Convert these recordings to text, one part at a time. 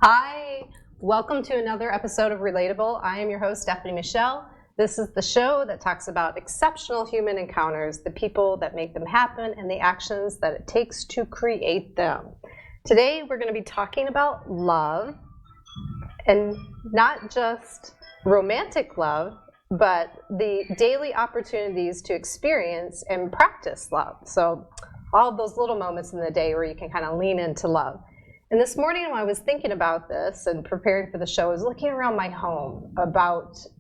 Hi, welcome to another episode of Relatable. I am your host, Stephanie Michele. This is the show that talks about exceptional human encounters, the people that make them happen, and the actions that it takes to create them. Today, we're going to be talking about love, and not just romantic love, but the daily opportunities to experience and practice love. So all those little moments in the day where you can kind of lean into love. And this morning when I was thinking about this and preparing for the show, I was looking around my home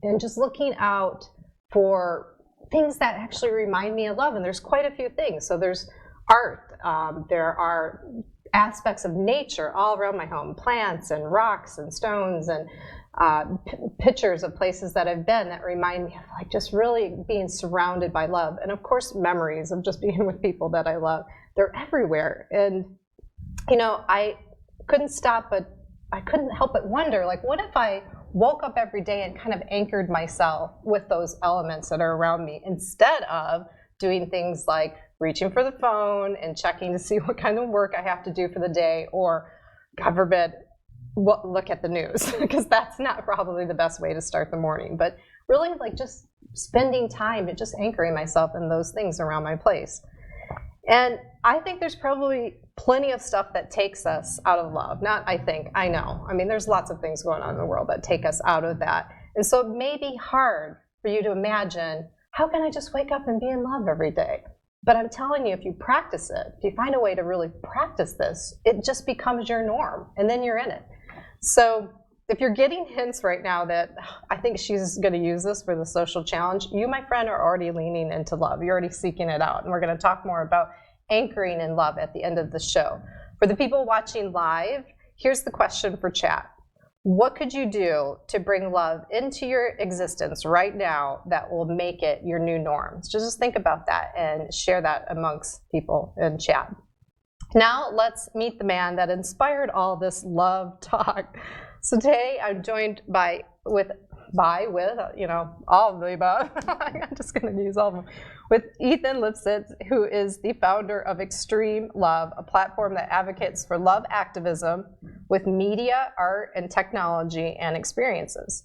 and just looking out for things that actually remind me of love. And there's quite a few things. So there's art, there are aspects of nature all around my home, plants and rocks and stones and pictures of places that I've been that remind me of like just really being surrounded by love. And of course, memories of just being with people that I love. They're everywhere. And, you know, I couldn't help but wonder, like, what if I woke up every day and kind of anchored myself with those elements that are around me instead of doing things like reaching for the phone and checking to see what kind of work I have to do for the day, or God forbid, look at the news, because that's not probably the best way to start the morning. But really, like, just spending time and just anchoring myself in those things around my place. And I think there's probably plenty of stuff that takes us out of love. I know. I mean, there's lots of things going on in the world that take us out of that. And so it may be hard for you to imagine, how can I just wake up and be in love every day? But I'm telling you, if you practice it, if you find a way to really practice this, it just becomes your norm, and then you're in it. So if you're getting hints right now that I think she's going to use this for the social challenge, you, my friend, are already leaning into love. You're already seeking it out. And we're going to talk more about anchoring in love at the end of the show. For the people watching live, here's the question for chat. What could you do to bring love into your existence right now that will make it your new norm? So just think about that and share that amongst people in chat. Now let's meet the man that inspired all this love talk. So today I'm joined with all of the above. I'm just going to use all of them. With Ethan Lipsitz, who is the founder of Extreme Love, a platform that advocates for love activism with media, art, and technology and experiences.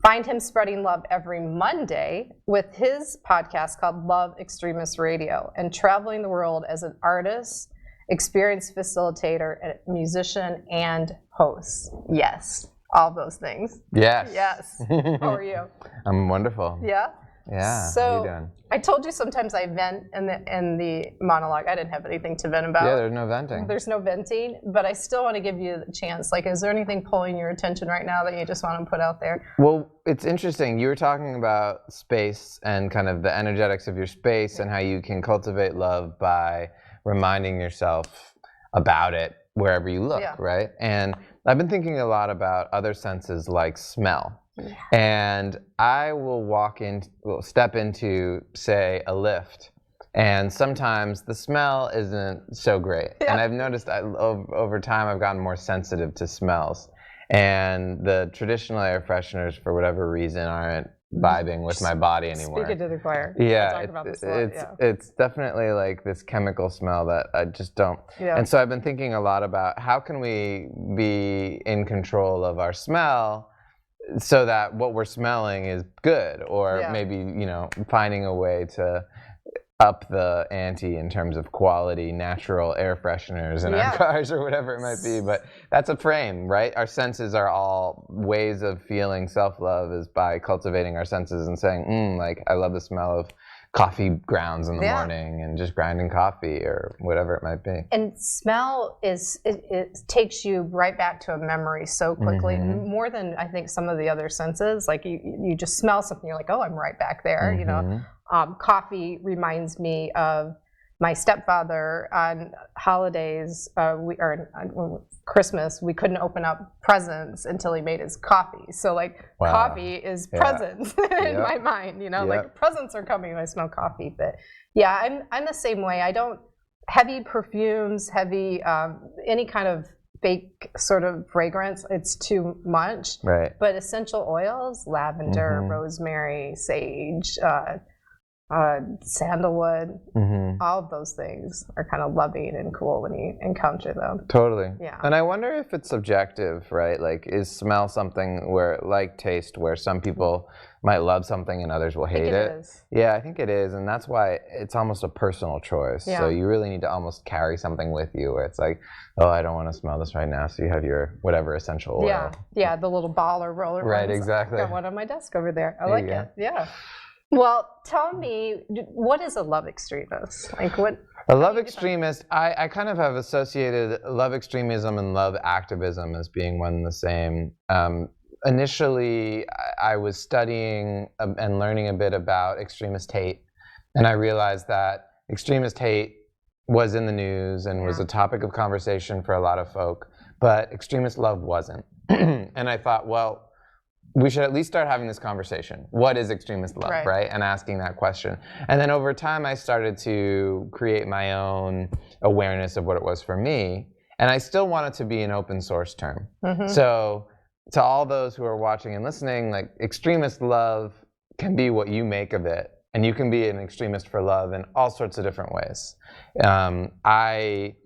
Find him spreading love every Monday with his podcast called Love Extremist Radio, and traveling the world as an artist, experienced facilitator, musician, and host. Yes, all those things. Yes. Yes. How are you? I'm wonderful. Yeah? Yeah. So, how you doing? I told you sometimes I vent in the monologue. I didn't have anything to vent about. Yeah, there's no venting. There's no venting, but I still want to give you the chance. Like, is there anything pulling your attention right now that you just want to put out there? Well, it's interesting. You were talking about space and kind of the energetics of your space and how you can cultivate love by reminding yourself about it wherever you look, right? And I've been thinking a lot about other senses like smell. Yeah. And I will step into, say, a lift, and sometimes the smell isn't so great. Yeah. And I've noticed over time I've gotten more sensitive to smells. And the traditional air fresheners, for whatever reason, aren't vibing with my body anymore. Speak it to the choir. Yeah, it's definitely like this chemical smell that I just don't. Yeah. And so I've been thinking a lot about how can we be in control of our smell so that what we're smelling is good, or maybe, finding a way to up the ante in terms of quality natural air fresheners in our cars or whatever it might be. But that's a frame, right? Our senses are all ways of feeling self-love, is by cultivating our senses and saying, like, I love the smell of coffee grounds in the morning, and just grinding coffee or whatever it might be. And smell it takes you right back to a memory so quickly, more than I think some of the other senses. Like you just smell something, you're like, oh, I'm right back there. Coffee reminds me of my stepfather. On holidays, Christmas, we couldn't open up presents until he made his coffee. So coffee is presents in my mind, like presents are coming when I smell coffee. But yeah, I'm the same way. I don't, heavy perfumes, any kind of fake sort of fragrance, it's too much. Right. But essential oils, lavender, rosemary, sage, sandalwood, all of those things are kind of loving and cool when you encounter them. Totally. Yeah. And I wonder if it's subjective, right? Like, is smell something where, like taste, where some people might love something and others will hate it? Is. Yeah, I think it is. And that's why it's almost a personal choice. Yeah. So you really need to almost carry something with you where it's like, oh, I don't want to smell this right now. So you have your whatever essential oil. Yeah. Yeah. The little ball or roller. Right. ones. Exactly. I got one on my desk over there. I like it. Yeah. Well, tell me, what is a love extremist? Like what? A love extremist, I kind of have associated love extremism and love activism as being one and the same. Initially, I was studying and learning a bit about extremist hate, and I realized that extremist hate was in the news and was a topic of conversation for a lot of folk, but extremist love wasn't. And I thought, well, we should at least start having this conversation. What is extremist love, right? And asking that question. And then over time, I started to create my own awareness of what it was for me. And I still want it to be an open source term. So to all those who are watching and listening, like, extremist love can be what you make of it. And you can be an extremist for love in all sorts of different ways. I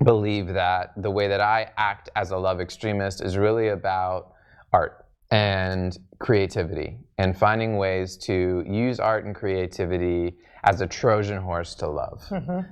believe that the way that I act as a love extremist is really about art and creativity, and finding ways to use art and creativity as a Trojan horse to love.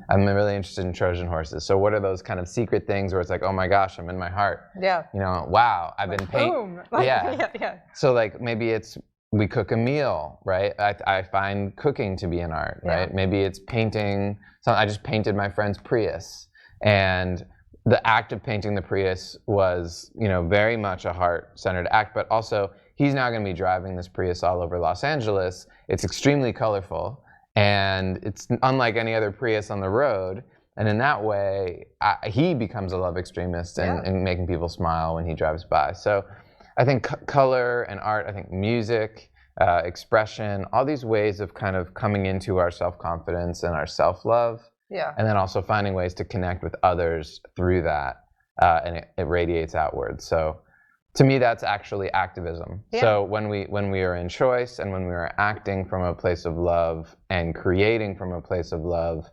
I'm really interested in Trojan horses. So what are those kind of secret things where it's like, oh my gosh, I'm in my heart. Yeah. You know, wow, I've been painting. Yeah. So like maybe it's we cook a meal, right? I find cooking to be an art, right? Maybe it's painting. So I just painted my friend's Prius, and the act of painting the Prius was, you know, very much a heart-centered act, but also he's now going to be driving this Prius all over Los Angeles. It's extremely colorful, and it's unlike any other Prius on the road. And in that way, he becomes a love extremist and making people smile when he drives by. So I think color and art, I think music, expression, all these ways of kind of coming into our self-confidence and our self-love. And then also finding ways to connect with others through that, and it radiates outwards. So to me, that's actually activism. So when we are in choice and when we are acting from a place of love and creating from a place of love,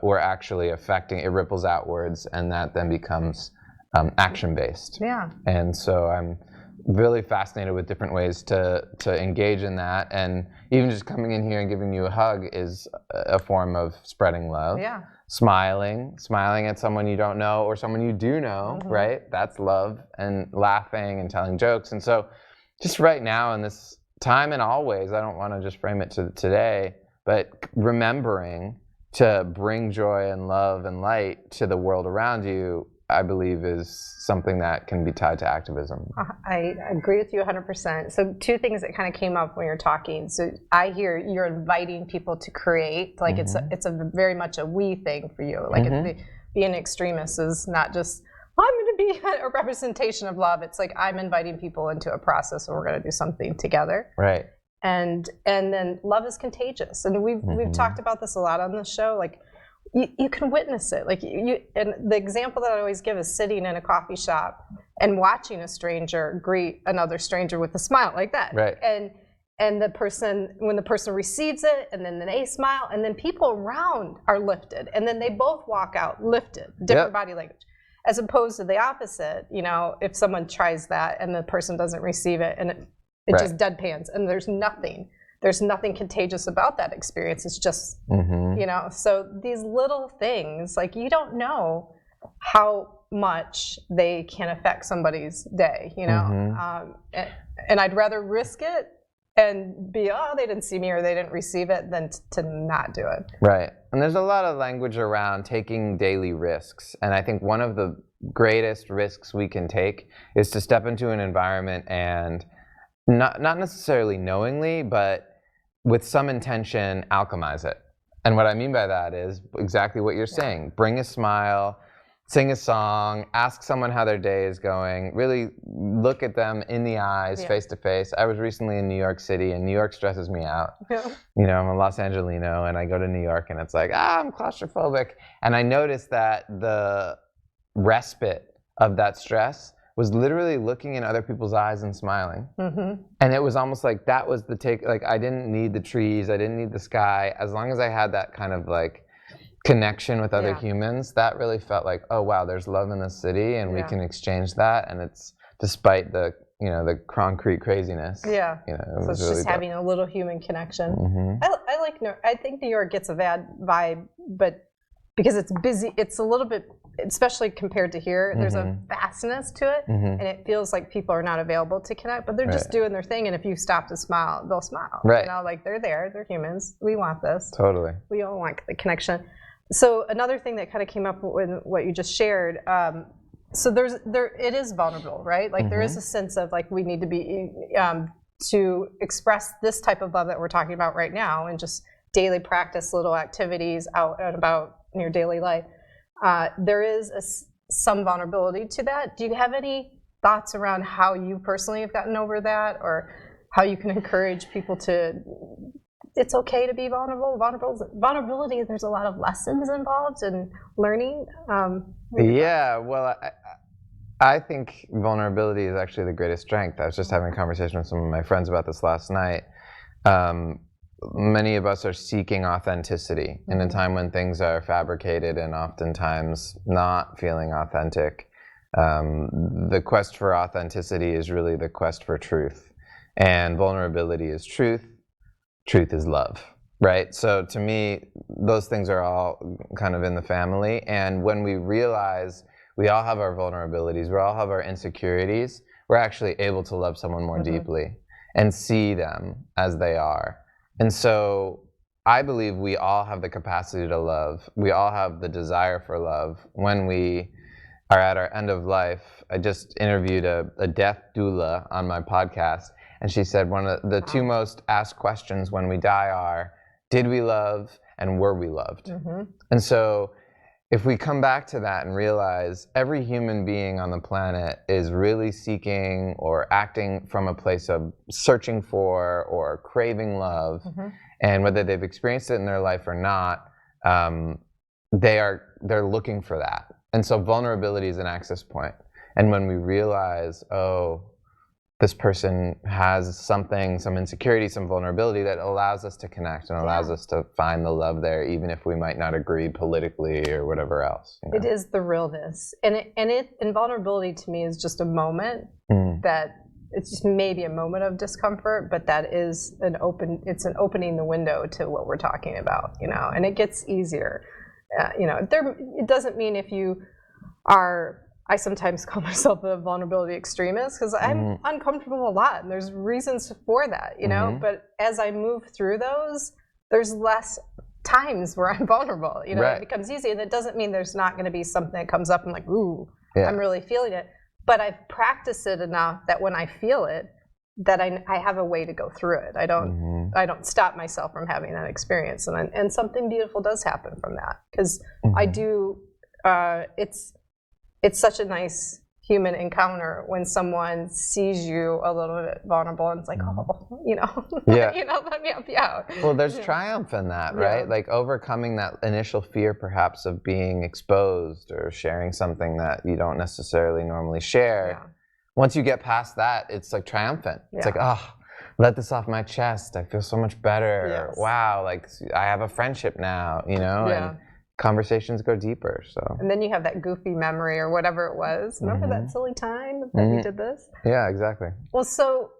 we're actually affecting, it ripples outwards, and that then becomes action-based. And so I'm really fascinated with different ways to engage in that, and even just coming in here and giving you a hug is a form of spreading love. Smiling at someone you don't know or someone you do know, right? That's love. And laughing and telling jokes. And so just right now in this time and always, I don't want to just frame it to today, but remembering to bring joy and love and light to the world around you, I believe, is something that can be tied to activism. I agree with you 100%. So two things that kind of came up when you're talking. So I hear you're inviting people to create, like it's a very much a we thing for you. Like being an extremist is not just, I'm going to be a representation of love. It's like I'm inviting people into a process and we're going to do something together. Right. And then love is contagious. And we've talked about this a lot on the show. Like, you can witness it. Like and the example that I always give is sitting in a coffee shop and watching a stranger greet another stranger with a smile like that. Right. And the person, when the person receives it, and then they smile, and then people around are lifted, and then they both walk out lifted, different body language, as opposed to the opposite. You know, if someone tries that and the person doesn't receive it, and it just deadpans, and there's nothing contagious about that experience. It's just, you know, so these little things, like you don't know how much they can affect somebody's day, you know? And I'd rather risk it and be, oh, they didn't see me or they didn't receive it than to not do it. Right. And there's a lot of language around taking daily risks. And I think one of the greatest risks we can take is to step into an environment and not necessarily knowingly, but with some intention, alchemize it. And what I mean by that is exactly what you're saying. Bring a smile, sing a song, ask someone how their day is going, really look at them in the eyes, face to face. I was recently in New York City, and New York stresses me out. You know, I'm a Los Angelino, and I go to New York, and it's like, I'm claustrophobic. And I noticed that the respite of that stress was literally looking in other people's eyes and smiling. And it was almost like that was the take. Like, I didn't need the trees, I didn't need the sky. As long as I had that kind of like connection with other humans, that really felt like, oh wow, there's love in the city, and we can exchange that. And it's despite the the concrete craziness. Yeah. It so was it's really just having a little human connection. I think New York gets a bad vibe, but because it's busy, it's a little bit, especially compared to here, there's a vastness to it, and it feels like people are not available to connect, but they're just doing their thing, and if you stop to smile, they'll smile. Right. Like they're there, they're humans. We want this. Totally. We all want the connection. So another thing that kind of came up with what you just shared, so it is vulnerable, right? Like there is a sense of like we need to be to express this type of love that we're talking about right now, and just daily practice little activities out and about in your daily life. There is some vulnerability to that. Do you have any thoughts around how you personally have gotten over that, or how you can encourage people to? It's okay to be vulnerable. Vulnerability, there's a lot of lessons involved in learning. Yeah, well, I think vulnerability is actually the greatest strength. I was just having a conversation with some of my friends about this last night. Many of us are seeking authenticity in a time when things are fabricated and oftentimes not feeling authentic. The quest for authenticity is really the quest for truth. And vulnerability is truth. Truth is love, right? So to me, those things are all kind of in the family. And when we realize we all have our vulnerabilities, we all have our insecurities, we're actually able to love someone more deeply and see them as they are. And so I believe we all have the capacity to love. We all have the desire for love. When we are at our end of life, I just interviewed a death doula on my podcast, and she said one of the two most asked questions when we die are, did we love and were we loved? And so if we come back to that and realize every human being on the planet is really seeking or acting from a place of searching for or craving love, and whether they've experienced it in their life or not, they're looking for that. And so vulnerability is an access point. And when we realize, oh, this person has something, some insecurity, some vulnerability that allows us to connect and allows us to find the love there, even if we might not agree politically or whatever else. It is the realness. And vulnerability to me is just a moment that it's just maybe a moment of discomfort, but that is it's an opening the window to what we're talking about, and it gets easier. It doesn't mean if you are, I sometimes call myself a vulnerability extremist because I'm uncomfortable a lot, and there's reasons for that, but as I move through those, there's less times where I'm vulnerable, it becomes easy, and it doesn't mean there's not going to be something that comes up and like, ooh, I'm really feeling it, but I've practiced it enough that when I feel it, that I have a way to go through it. I don't stop myself from having that experience, and something beautiful does happen from that, because I do, it's such a nice human encounter when someone sees you a little bit vulnerable and it's like, oh, let me help you out. Well, there's triumph in that, right? Like overcoming that initial fear perhaps of being exposed or sharing something that you don't necessarily normally share. Once you get past that, it's like triumphant. It's like, oh, let this off my chest. I feel so much better. Wow, like I have a friendship now, and conversations go deeper. So. And then you have that goofy memory or whatever it was. Remember that silly time that we did this? Yeah, exactly. Well, so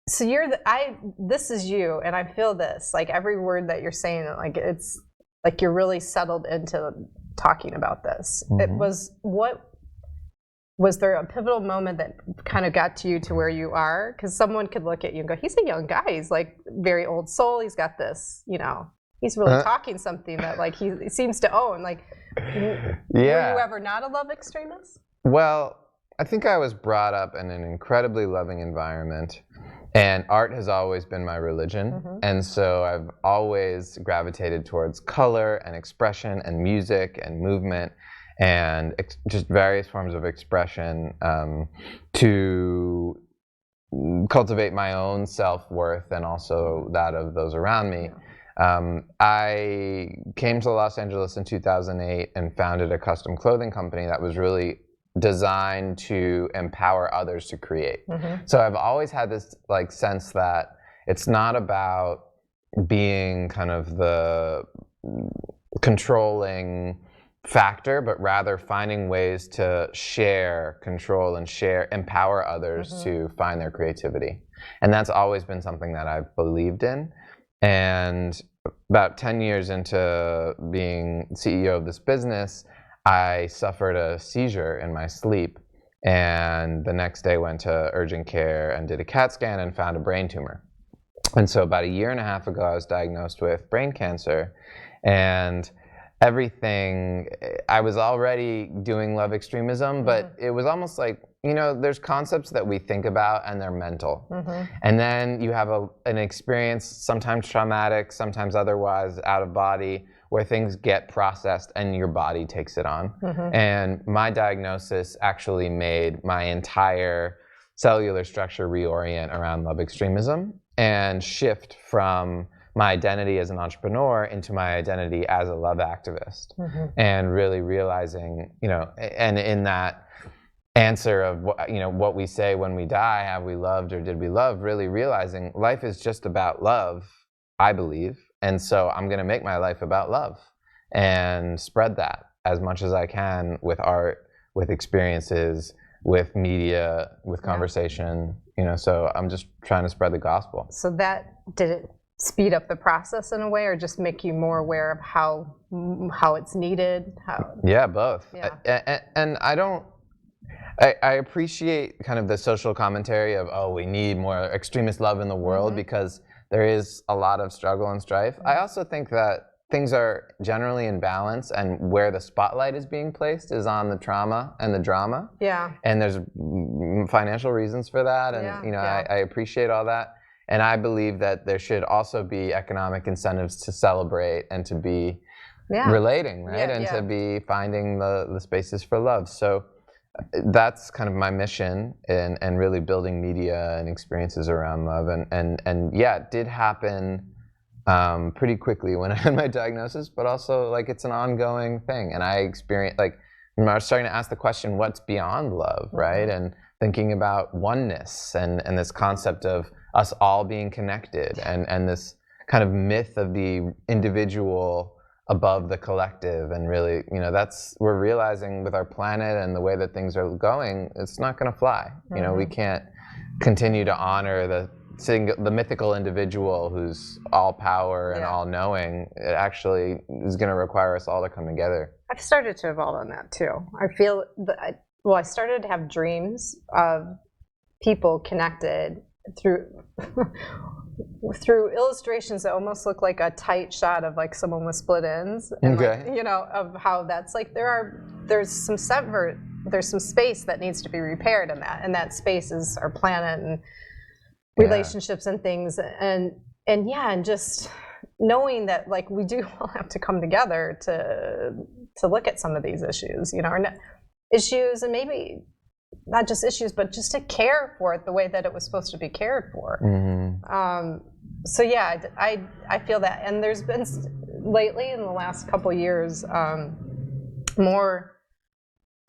this is you, and I feel this, like every word that you're saying, like it's like you're really settled into talking about this. Was there a pivotal moment that kind of got to you to where you are? Because someone could look at you and go, he's a young guy. He's like very old soul. He's got this, he's really talking something that like he seems to own. Like, were you ever not a love extremist? Well, I think I was brought up in an incredibly loving environment, and art has always been my religion. And so I've always gravitated towards color and expression and music and movement and just various forms of expression to cultivate my own self-worth and also that of those around me. I came to Los Angeles in 2008 and founded a custom clothing company that was really designed to empower others to create. So I've always had this like sense that it's not about being kind of the controlling factor, but rather finding ways to share, control, and empower others to find their creativity. And that's always been something that I've believed in. And about 10 years into being CEO of this business, I suffered a seizure in my sleep. And the next day went to urgent care and did a CAT scan and found a brain tumor. And so about 1.5 years ago, I was diagnosed with brain cancer. And everything, I was already doing love extremism, but it was almost like, you know, there's concepts that we think about and they're mental. And then you have an experience, sometimes traumatic, sometimes otherwise out of body, where things get processed and your body takes it on. And my diagnosis actually made my entire cellular structure reorient around love extremism and shift from my identity as an entrepreneur into my identity as a love activist. And really realizing, you know, and in that answer of what, you know, what we say when we die, have we loved or did we love, really realizing life is just about love, I believe. And so I'm going to make my life about love and spread that as much as I can with art, with experiences, with media, with conversation, you know, so I'm just trying to spread the gospel. So that, did it speed up the process in a way, or just make you more aware of how it's needed? Yeah, both. And I appreciate kind of the social commentary of, oh, we need more extremist love in the world because there is a lot of struggle and strife. I also think that things are generally in balance, and where the spotlight is being placed is on the trauma and the drama. And there's financial reasons for that, and you know, I appreciate all that. And I believe that there should also be economic incentives to celebrate and to be relating, right? And to be finding the spaces for love. So that's kind of my mission, and really building media and experiences around love. And yeah, it did happen pretty quickly when I had my diagnosis, but also like it's an ongoing thing. And I experienced, like, I was starting to ask the question, what's beyond love, right? And thinking about oneness and this concept of us all being connected, and this kind of myth of the individual above the collective. And really, you know, we're realizing with our planet and the way that things are going, it's not going to fly. You know, we can't continue to honor the mythical individual who's all power and all knowing. It actually is going to require us all to come together. I've started to evolve on that too. I feel that, I started to have dreams of people connected through illustrations that almost look like a tight shot of like someone with split ends, and like, you know, of how that's like there's some space that needs to be repaired in that, and that space is our planet and relationships and things, and just knowing that like we do all have to come together to look at some of these issues, you know, issues, and maybe not just issues, but just to care for it the way that it was supposed to be cared for. So yeah, I feel that. And there's been lately, in the last couple years, more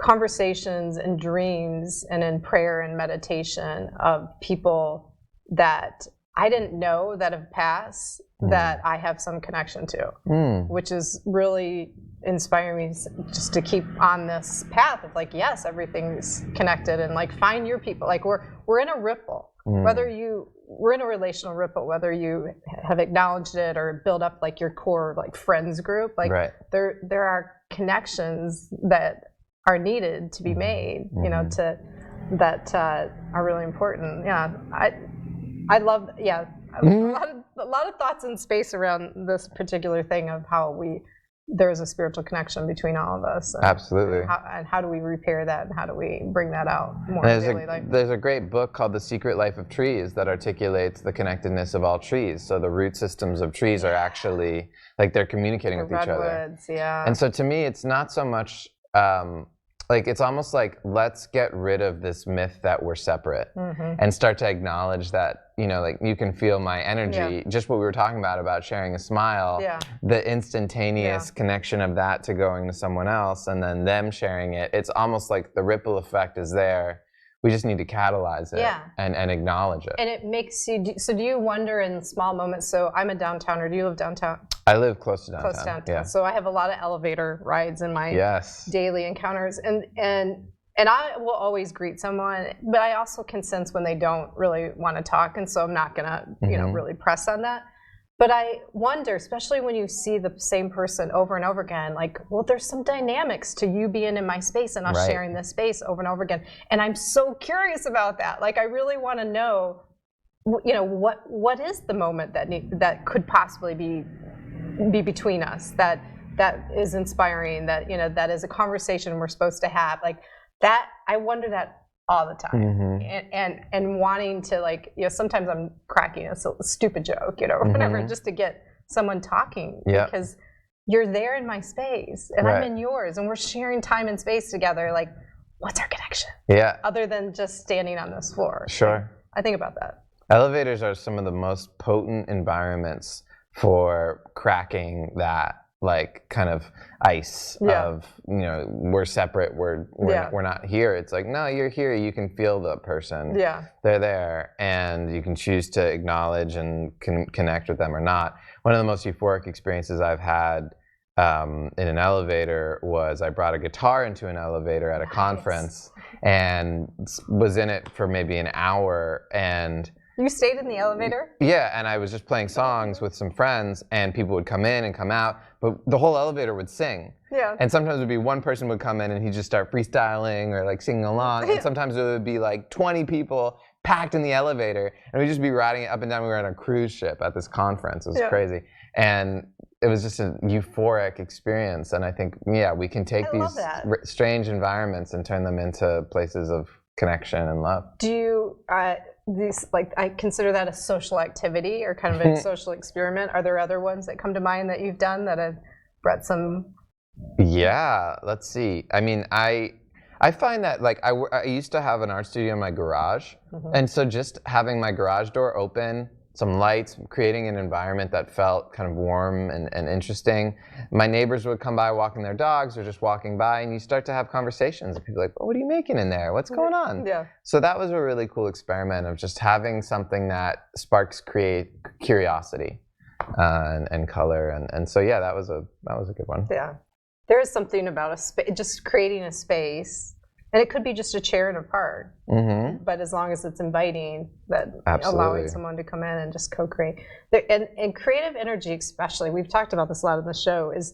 conversations and dreams and in prayer and meditation of people that I didn't know that have passed that I have some connection to, which is really inspiring me just to keep on this path of like, yes, everything's connected, and like find your people. Like we're in a ripple, we're in a relational ripple, whether you have acknowledged it or build up like your core like friends group. Like there are connections that are needed to be made, you know, that are really important. Yeah, I love. Yeah, a lot of thoughts in space around this particular thing of how there is a spiritual connection between all of us. Absolutely. And how do we repair that, and how do we bring that out more in daily life? There's a great book called The Secret Life of Trees that articulates the connectedness of all trees. So the root systems of trees are actually, like, they're communicating with each other. Redwoods, yeah. And so to me, it's not so much, like it's almost like, let's get rid of this myth that we're separate and start to acknowledge that, you know, like you can feel my energy, just what we were talking about sharing a smile, the instantaneous connection of that to going to someone else and then them sharing it. It's almost like the ripple effect is there. We just need to catalyze it and acknowledge it. And it makes you, so do you wonder in small moments, so I'm a downtowner, do you live downtown? I live close to downtown. Close to downtown. So I have a lot of elevator rides in my daily encounters. And I will always greet someone, but I also can sense when they don't really want to talk. And so I'm not going to, you know, really press on that. But I wonder, especially when you see the same person over and over again, like, well, there's some dynamics to you being in my space and us sharing this space over and over again. And I'm so curious about that. Like, I really want to know, you know, what is the moment that could possibly be between us, that is inspiring, that, you know, that is a conversation we're supposed to have. Like that, I wonder that all the time, and wanting to, like, you know, sometimes I'm cracking a stupid joke, you know, or whatever, just to get someone talking, because you're there in my space and I'm in yours, and we're sharing time and space together. Like, what's our connection? Other than just standing on this floor. I think about that. Elevators are some of the most potent environments for cracking that, like, kind of ice of, you know, we're separate, we're not here. It's like, no, you're here. You can feel the person. They're there, and you can choose to acknowledge and connect with them or not. One of the most euphoric experiences I've had in an elevator was I brought a guitar into an elevator at a conference and was in it for maybe an hour. And you stayed in the elevator? Yeah, and I was just playing songs with some friends, and people would come in and come out, but the whole elevator would sing. And sometimes it would be one person would come in and he'd just start freestyling or like singing along, and sometimes it would be like 20 people packed in the elevator, and we'd just be riding it up and down. We were on a cruise ship at this conference. It was crazy. And it was just a euphoric experience, and I think, we can take these strange environments and turn them into places of connection and love. Do you... I consider that a social activity or kind of a social experiment. Are there other ones that come to mind that you've done that have brought some? Yeah, let's see. I mean, I find that, like, I used to have an art studio in my garage, and so just having my garage door open, some lights, creating an environment that felt kind of warm and interesting. My neighbors would come by walking their dogs or just walking by, and you start to have conversations. And people are like, oh, what are you making in there? What's going on? So that was a really cool experiment of just having something that sparks curiosity and color. And so, that was a good one. There is something about just creating a space. And it could be just a chair in a park, but as long as it's inviting, that allowing someone to come in and just co-create. And creative energy especially, we've talked about this a lot in the show, is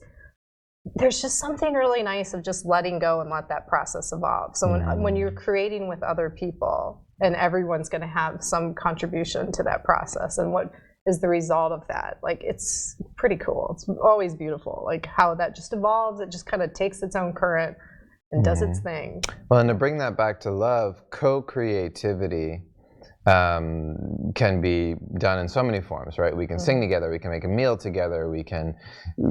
there's just something really nice of just letting go and let that process evolve. So when you're creating with other people, and everyone's going to have some contribution to that process, and what is the result of that, like, it's pretty cool. It's always beautiful, like how that just evolves. It just kind of takes its own current and does its thing. Well, and to bring that back to love, co-creativity can be done in so many forms, right? We can sing together, we can make a meal together, we can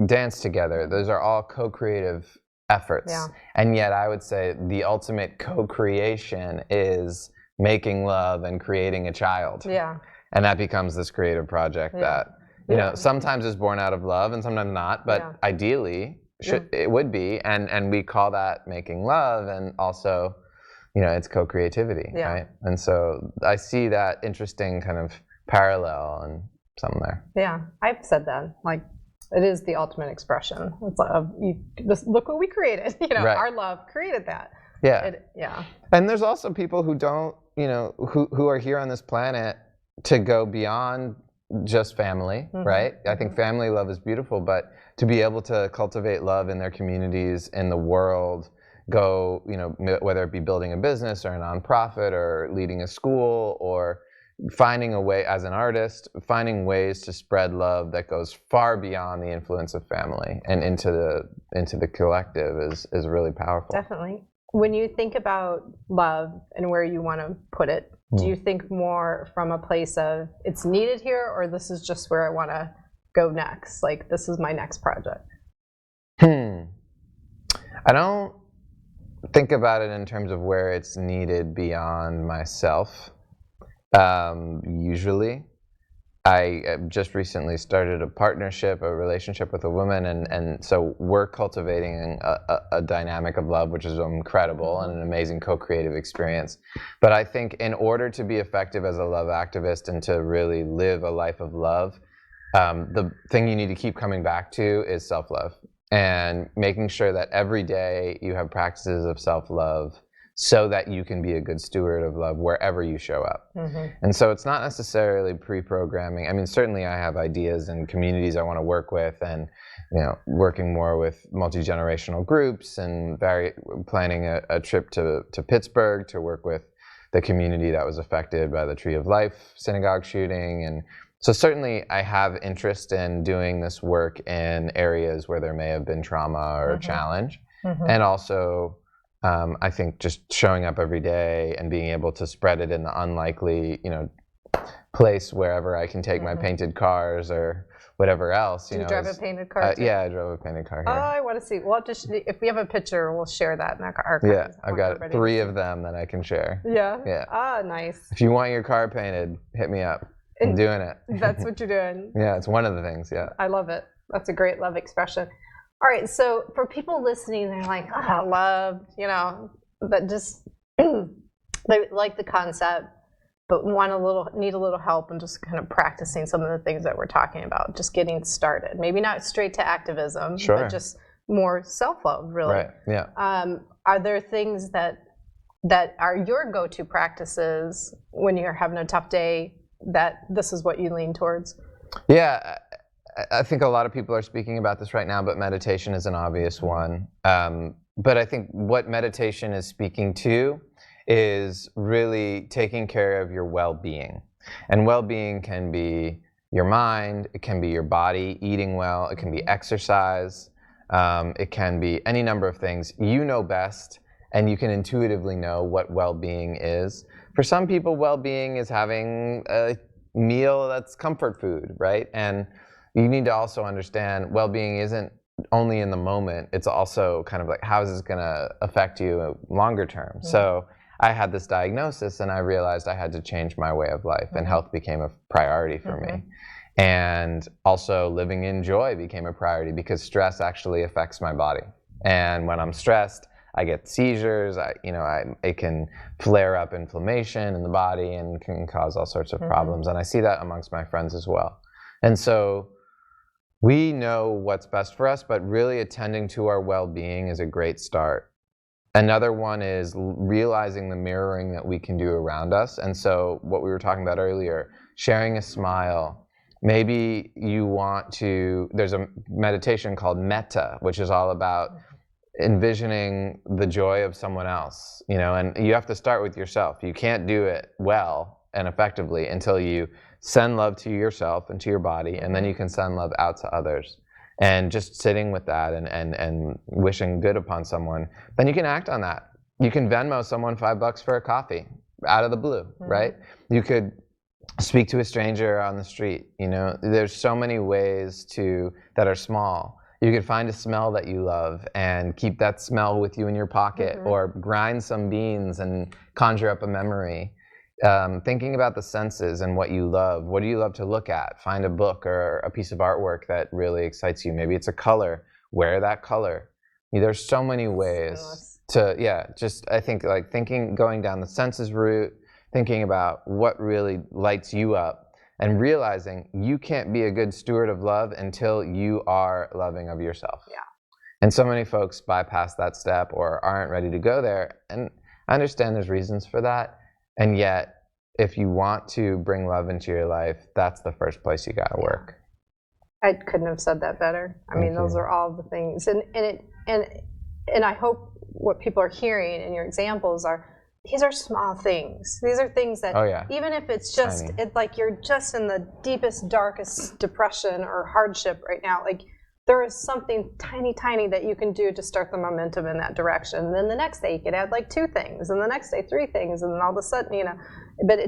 dance together. Those are all co-creative efforts. And yet I would say the ultimate co-creation is making love and creating a child. And that becomes this creative project that, you know, sometimes is born out of love and sometimes not, but ideally, it would be, and we call that making love, and also, you know, it's co-creativity, right? And so I see that interesting kind of parallel and something there. I've said that, like, it is the ultimate expression. It's just look what we created. You know, our love created that. And there's also people who don't, you know, who are here on this planet to go beyond just family, right? I think family love is beautiful, but to be able to cultivate love in their communities, in the world, go, you know, whether it be building a business or a nonprofit or leading a school or finding a way as an artist, finding ways to spread love that goes far beyond the influence of family and into the collective is really powerful. Definitely. When you think about love and where you want to put it, do you think more from a place of it's needed here, or this is just where I want to go next? Like, this is my next project? think about it in terms of where it's needed beyond myself. Usually, I just recently started a partnership, a relationship with a woman, and so we're cultivating a dynamic of love, which is incredible and an amazing co-creative experience. But I think in order to be effective as a love activist and to really live a life of love, the thing you need to keep coming back to is self-love, and making sure that every day you have practices of self-love so that you can be a good steward of love wherever you show up. And so it's not necessarily pre-programming. I mean, certainly I have ideas and communities I want to work with, and working more with multi-generational groups, and planning a trip to Pittsburgh to work with the community that was affected by the Tree of Life synagogue shooting. And so certainly I have interest in doing this work in areas where there may have been trauma or challenge. And also, I think just showing up every day and being able to spread it in the unlikely, place wherever I can take my painted cars or whatever else. Do you drive a painted car too? Yeah, I drove a painted car here. Oh, I want to see. Well, if we have a picture, we'll share that in our archives. Yeah, I've got 3 of them that I can share. Yeah? Yeah. Ah, nice. If you want your car painted, hit me up. I'm doing it. That's what you're doing. Yeah, it's one of the things, yeah. I love it. That's a great love expression. All right, so for people listening, they're like, love, but just they like the concept, but need a little help in just kind of practicing some of the things that we're talking about, just getting started. Maybe not straight to activism, but just more self-love, really. Right, yeah. Are there things that are your go-to practices when you're having a tough day, that this is what you lean towards? Yeah, I think a lot of people are speaking about this right now, but meditation is an obvious one. But I think what meditation is speaking to is really taking care of your well-being. And well-being can be your mind, it can be your body, eating well, it can be exercise, it can be any number of things. You know best, and you can intuitively know what well-being is. For some people, well-being is having a meal that's comfort food, right? And you need to also understand well-being isn't only in the moment, it's also kind of like, how is this going to affect you longer term? So I had this diagnosis and I realized I had to change my way of life, and health became a priority for me. And also living in joy became a priority, because stress actually affects my body. And when I'm stressed, I get seizures, it can flare up inflammation in the body and can cause all sorts of problems. And I see that amongst my friends as well. And so we know what's best for us, but really attending to our well-being is a great start. Another one is realizing the mirroring that we can do around us. And so what we were talking about earlier, sharing a smile. Maybe there's a meditation called metta, which is all about envisioning the joy of someone else, and you have to start with yourself. You can't do it well and effectively until you send love to yourself and to your body, and then you can send love out to others. And just sitting with that and wishing good upon someone, then you can act on that. You can Venmo someone $5 for a coffee out of the blue, right? You could speak to a stranger on the street. There's so many ways that are small. You could find a smell that you love and keep that smell with you in your pocket, or grind some beans and conjure up a memory. Thinking about the senses and what you love. What do you love to look at? Find a book or a piece of artwork that really excites you. Maybe it's a color. Wear that color. There's so many ways I think going down the senses route, thinking about what really lights you up, and realizing you can't be a good steward of love until you are loving of yourself. Yeah. And so many folks bypass that step or aren't ready to go there. And I understand there's reasons for that. And yet, if you want to bring love into your life, that's the first place you got to work. I couldn't have said that better. I mean, those are all the things. And I hope what people are hearing in your examples these are small things. These are things that, even if it's just, it's like you're just in the deepest, darkest depression or hardship right now, like there is something tiny, tiny that you can do to start the momentum in that direction. And then the next day you could add like 2 things, and the next day 3 things, and then all of a sudden, but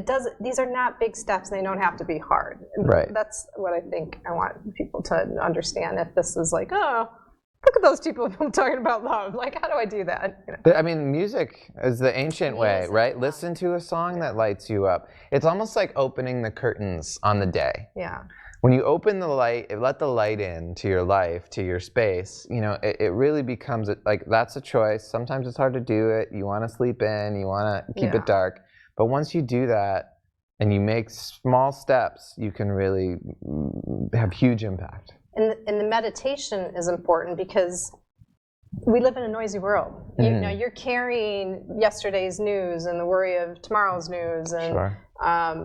these are not big steps, and they don't have to be hard. Right. That's what I think I want people to understand. If this is like, look at those people talking about love. Like, how do I do that? You know? I mean, music is the ancient way, right? Listen to a song that lights you up. It's almost like opening the curtains on the day. Yeah. When you open the light, let the light in to your life, to your space, you know, it really becomes, like, that's a choice. Sometimes it's hard to do it. You want to sleep in, you want to keep it dark. But once you do that and you make small steps, you can really have huge impact. And the meditation is important because we live in a noisy world. You know, you're carrying yesterday's news and the worry of tomorrow's news, and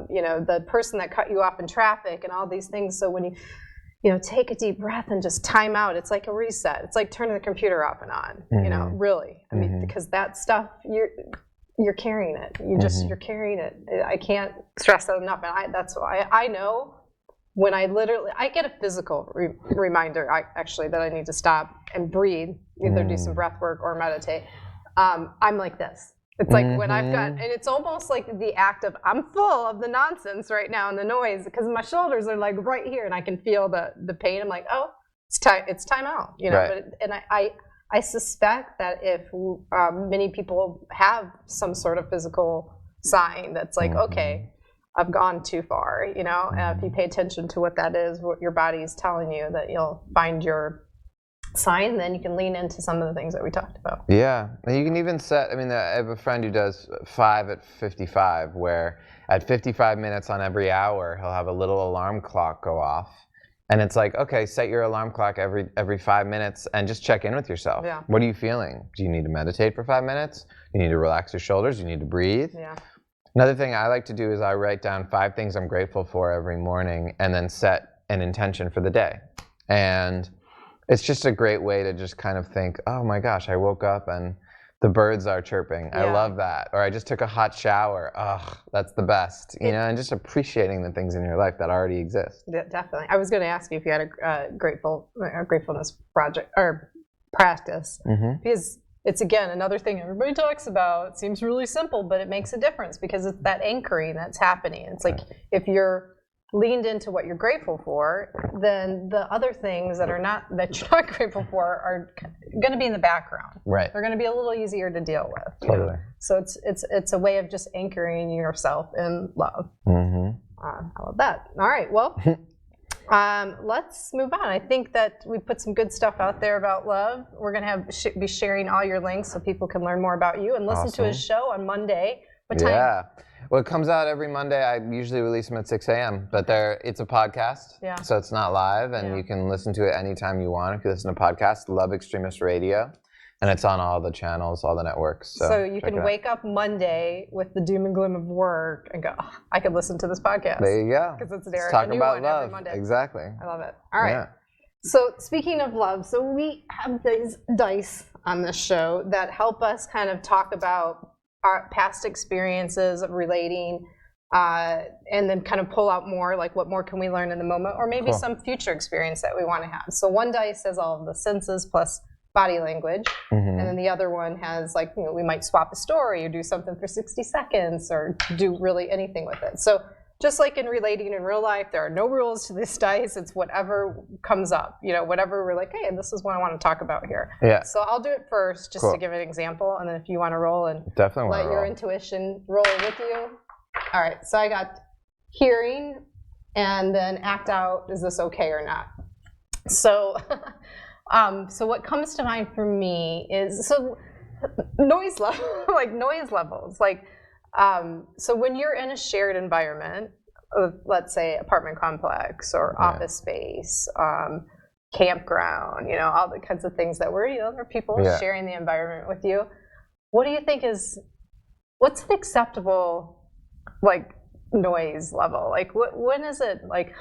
you know, the person that cut you off in traffic and all these things. So when you know, take a deep breath and just time out, it's like a reset. It's like turning the computer off and on. You know, really. I mean, because that stuff, you're carrying it. You're carrying it. I can't stress that enough. And that's why I know. When I get a physical reminder, actually, that I need to stop and breathe, either do some breath work or meditate. I'm like this. It's like when I've got, and it's almost like the act of, I'm full of the nonsense right now and the noise, because my shoulders are like right here and I can feel the pain. I'm like, oh, it's time out, you know. Right. And I suspect that if many people have some sort of physical sign that's like, okay, I've gone too far, you know. If you pay attention to what that is, what your body is telling you, that you'll find your sign, then you can lean into some of the things that we talked about. Yeah, and you can even set, I mean, I have a friend who does 5 at 55, where at 55 minutes on every hour, he'll have a little alarm clock go off. And it's like, okay, set your alarm clock every 5 minutes and just check in with yourself. Yeah. What are you feeling? Do you need to meditate for 5 minutes? You need to relax your shoulders? You need to breathe? Yeah. Another thing I like to do is I write down 5 things I'm grateful for every morning and then set an intention for the day. And it's just a great way to just kind of think, oh my gosh, I woke up and the birds are chirping. Yeah. I love that. Or I just took a hot shower. Oh, that's the best. You know, and just appreciating the things in your life that already exist. Yeah, definitely. I was going to ask you if you had a gratefulness project or practice, because it's, again, another thing everybody talks about. It seems really simple, but it makes a difference because it's that anchoring that's happening. It's like if you're leaned into what you're grateful for, then the other things that you're not grateful for are going to be in the background. Right. They're going to be a little easier to deal with. Totally. Know? So it's a way of just anchoring yourself in love. I love that. All right. Well. Let's move on. I think that we put some good stuff out there about love. We're going to be sharing all your links so people can learn more about you and listen to his show on Monday. What time? Yeah. Well, it comes out every Monday. I usually release them at 6 a.m. But it's a podcast, so it's not live, and you can listen to it anytime you want. If you listen to podcasts, Love Extremist Radio. And it's on all the channels, all the networks. So you can wake up Monday with the doom and gloom of work and go, oh, I could listen to this podcast. There you go. Because it's there. Talk about love. Every Monday. Exactly. I love it. All right. Yeah. So speaking of love, so we have these dice on this show that help us kind of talk about our past experiences of relating, and then kind of pull out more, like what more can we learn in the moment, or maybe some future experience that we want to have. So one dice has all of the senses plus body language, and then the other one has, like, you know, we might swap a story or do something for 60 seconds or do really anything with it. So just like in relating in real life, there are no rules to this dice. It's whatever comes up, you know, whatever we're like, hey, this is what I want to talk about here. Yeah. So I'll do it first just to give an example, and then if you want to roll and let your intuition roll with you. All right, so I got hearing and then act out, is this okay or not? So so what comes to mind for me is noise level, like noise levels. Like, so when you're in a shared environment, let's say apartment complex or office space, campground, you know, all the kinds of things that there are people sharing the environment with you. What do you think what's an acceptable, like, noise level? Like, when is it, like,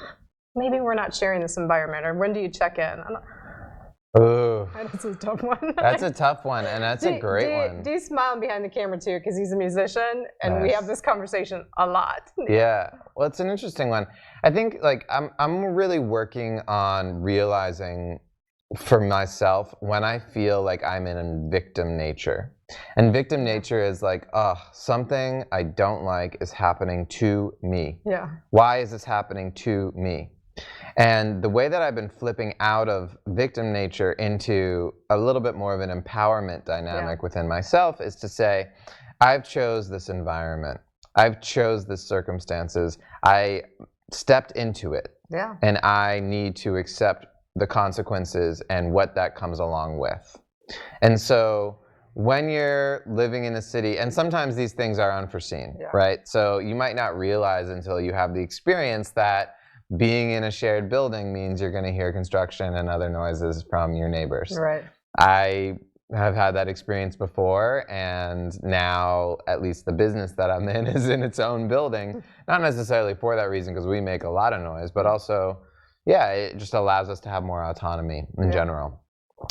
maybe we're not sharing this environment, or when do you check in? Oh, that's a tough one. That's a tough one, and that's a great one. Do you smile behind the camera too, because he's a musician, and we have this conversation a lot. Yeah, well, it's an interesting one. I think, like, I'm really working on realizing for myself when I feel like I'm in victim nature. And victim nature is like, something I don't like is happening to me. Yeah. Why is this happening to me? And the way that I've been flipping out of victim nature into a little bit more of an empowerment dynamic within myself is to say, I've chose this environment. I've chose the circumstances. I stepped into it. Yeah. And I need to accept the consequences and what that comes along with. And so when you're living in a city, and sometimes these things are unforeseen, right? So you might not realize until you have the experience that being in a shared building means you're going to hear construction and other noises from your neighbors. Right. I have had that experience before, and now at least the business that I'm in is in its own building. Not necessarily for that reason, because we make a lot of noise, but also, it just allows us to have more autonomy in general.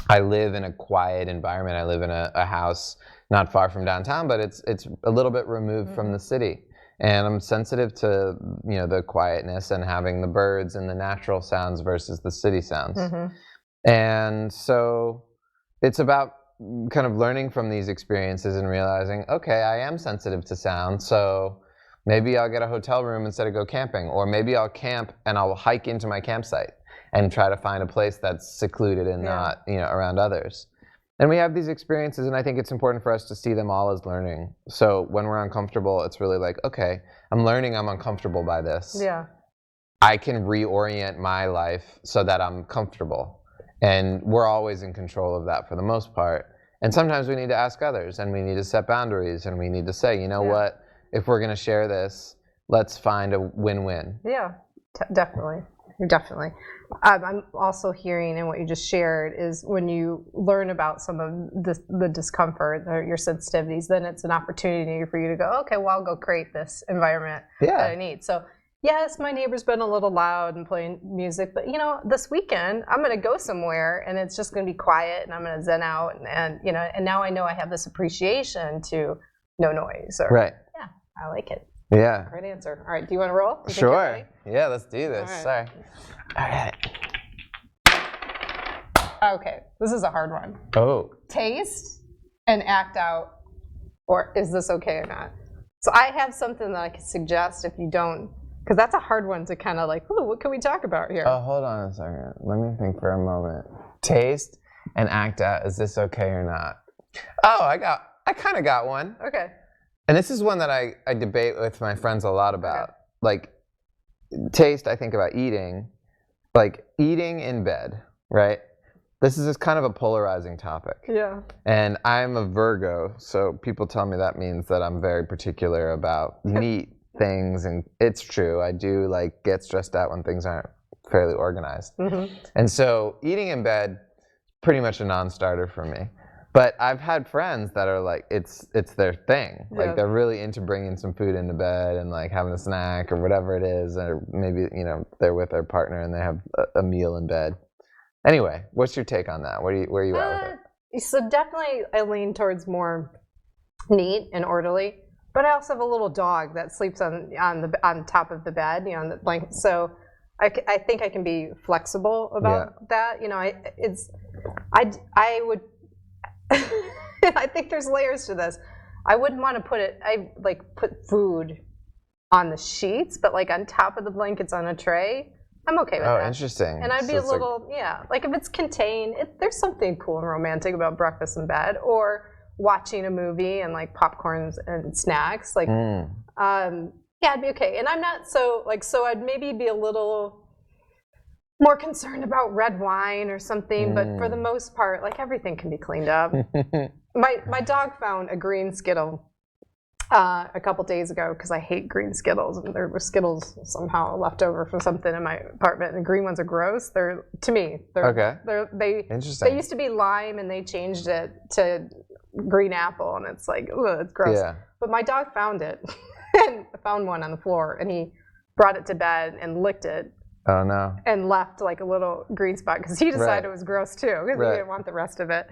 I live in a quiet environment. I live in a house not far from downtown, but it's a little bit removed from the city. And I'm sensitive to the quietness and having the birds and the natural sounds versus the city sounds. And so it's about kind of learning from these experiences and realizing, okay, I am sensitive to sound, so maybe I'll get a hotel room instead of go camping, or maybe I'll camp and I'll hike into my campsite and try to find a place that's secluded and not around others. And we have these experiences, and I think it's important for us to see them all as learning. So when we're uncomfortable, it's really like, okay, I'm learning I'm uncomfortable by this. Yeah. I can reorient my life so that I'm comfortable. And we're always in control of that for the most part. And sometimes we need to ask others, and we need to set boundaries, and we need to say, you know what, if we're going to share this, let's find a win-win. Yeah, definitely. Definitely. I'm also hearing in what you just shared is when you learn about some of the discomfort or your sensitivities, then it's an opportunity for you to go, okay, well, I'll go create this environment that I need. So yes, my neighbor's been a little loud and playing music, but this weekend I'm going to go somewhere and it's just going to be quiet and I'm going to zen out and now I know I have this appreciation to no noise. Right. Yeah, I like it. Yeah. Great answer. All right, do you want to roll? Sure. Yeah, let's do this. All right. Sorry. All right. Okay, this is a hard one. Oh. Taste and act out, or is this okay or not? So I have something that I could suggest if you don't, because that's a hard one to kind of like, ooh, what can we talk about here? Oh, hold on a second. Let me think for a moment. Taste and act out, is this okay or not? Oh, I kind of got one. Okay. And this is one that I debate with my friends a lot about. Okay. Like, taste, I think about eating, like eating in bed, right? This is just kind of a polarizing topic. Yeah. And I'm a Virgo, so people tell me that means that I'm very particular about neat things, and it's true. I do get stressed out when things aren't fairly organized. And so eating in bed, pretty much a non-starter for me. But I've had friends that are like, it's their thing. Like they're really into bringing some food into bed and having a snack or whatever it is, or maybe they're with their partner and they have a meal in bed. Anyway, what's your take on that? Where are you at with it? So definitely, I lean towards more neat and orderly. But I also have a little dog that sleeps on top of the bed, on the blanket. So I think I can be flexible about that. I would. I think there's layers to this. I wouldn't want to put food on the sheets, but on top of the blankets on a tray. I'm okay with that. Oh, interesting. And I'd be a little, if it's contained, there's something cool and romantic about breakfast in bed or watching a movie and popcorns and snacks. I'd be okay. And I'm not so I'd maybe be a little more concerned about red wine or something, but for the most part, everything can be cleaned up. My dog found a green Skittle a couple days ago because I hate green Skittles, and there were Skittles somehow left over from something in my apartment. And the green ones are gross. Interesting. They used to be lime, and they changed it to green apple, and it's it's gross. Yeah. But my dog found it and found one on the floor, and he brought it to bed and licked it. Oh no! And left a little green spot because he decided it was gross too because he didn't want the rest of it.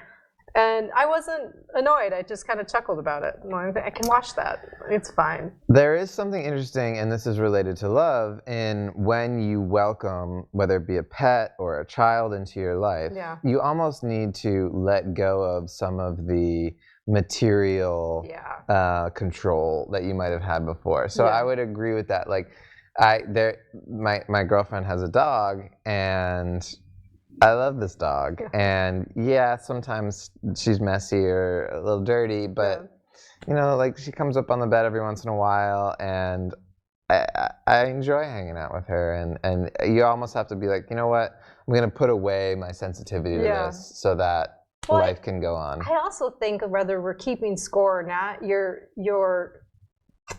And I wasn't annoyed. I just kind of chuckled about it. I can wash that. It's fine. There is something interesting, and this is related to love, in when you welcome, whether it be a pet or a child into your life, you almost need to let go of some of the material control that you might have had before. So I would agree with that. My girlfriend has a dog, and I love this dog. And yeah, sometimes she's messy or a little dirty, but you know, like she comes up on the bed every once in a while, and I enjoy hanging out with her. And you almost have to be like, you know what, I'm gonna put away my sensitivity to this so that life can go on. I also think whether we're keeping score or not, your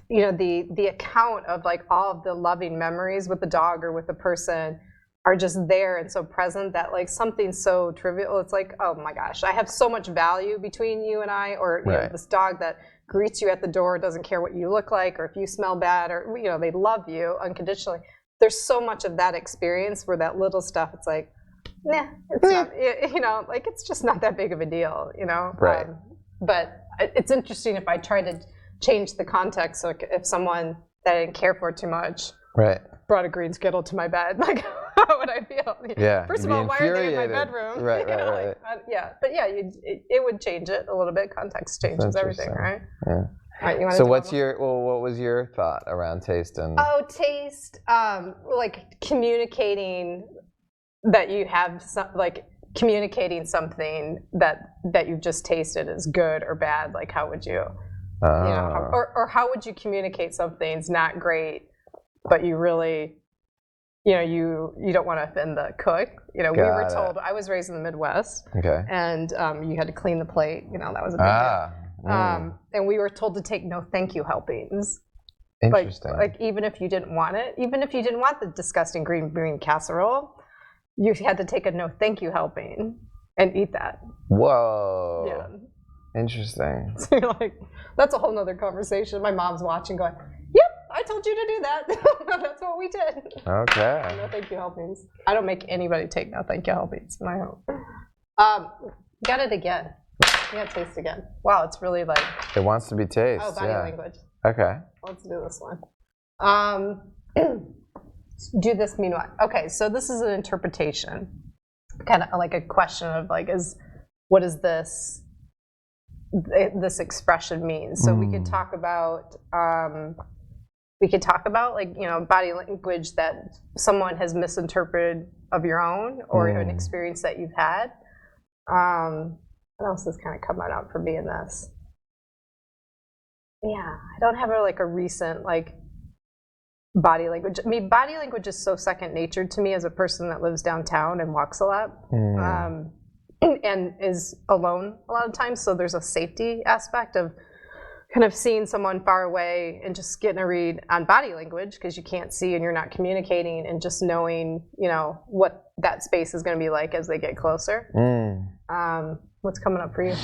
you know, the account of like all of the loving memories with the dog or with the person are just there and so present that like something so trivial, it's like, oh my gosh, I have so much value between you and I, or you know, this dog that greets you at the door, doesn't care what you look like or if you smell bad, or you know, they love you unconditionally. There's so much of that experience where that little stuff, it's like, nah, it's not, you know, like it's just not that big of a deal, you know? Right. But it's interesting if I try to change the context. So if someone that I didn't care for too much brought a green Skittle to my bed, like how would I feel? Yeah. First of all, why are they in my bedroom? Right. Like, yeah, but yeah, it would change it a little bit. Context changes everything, right? Yeah. All right, you want so what was your thought around taste and? Oh, taste, like communicating that you have communicating something that you've just tasted is good or bad. Like how would you? You know, or how would you communicate something's not great, but you really, you know, you don't want to offend the cook. You know, we were told, I was raised in the Midwest, and you had to clean the plate. You know, that was a big deal. And we were told to take no thank you helpings. Interesting. Like even if you didn't want it, even if you didn't want the disgusting green bean casserole, you had to take a no thank you helping and eat that. Whoa. Yeah. Interesting. So you're like, that's a whole nother conversation. My mom's watching going, yep, I told you to do that. That's what we did. Okay. No thank you helpings. I don't make anybody take no thank you helpings in my home. Got it again. You got taste again. Wow, it's really like. It wants to be taste. Oh, body language. Okay. Let's do this one. Do this mean what? Okay, so this is an interpretation. Kind of like a question of like, what is this expression mean? So we could talk about like, you know, body language that someone has misinterpreted of your own or an experience that you've had. What else is kind of coming out for me in this? Yeah, I don't have a recent like body language. I mean, body language is so second nature to me as a person that lives downtown and walks a lot. And is alone a lot of times, so there's a safety aspect of kind of seeing someone far away and just getting a read on body language because you can't see and you're not communicating, and just knowing, you know, what that space is going to be like as they get closer. What's coming up for you?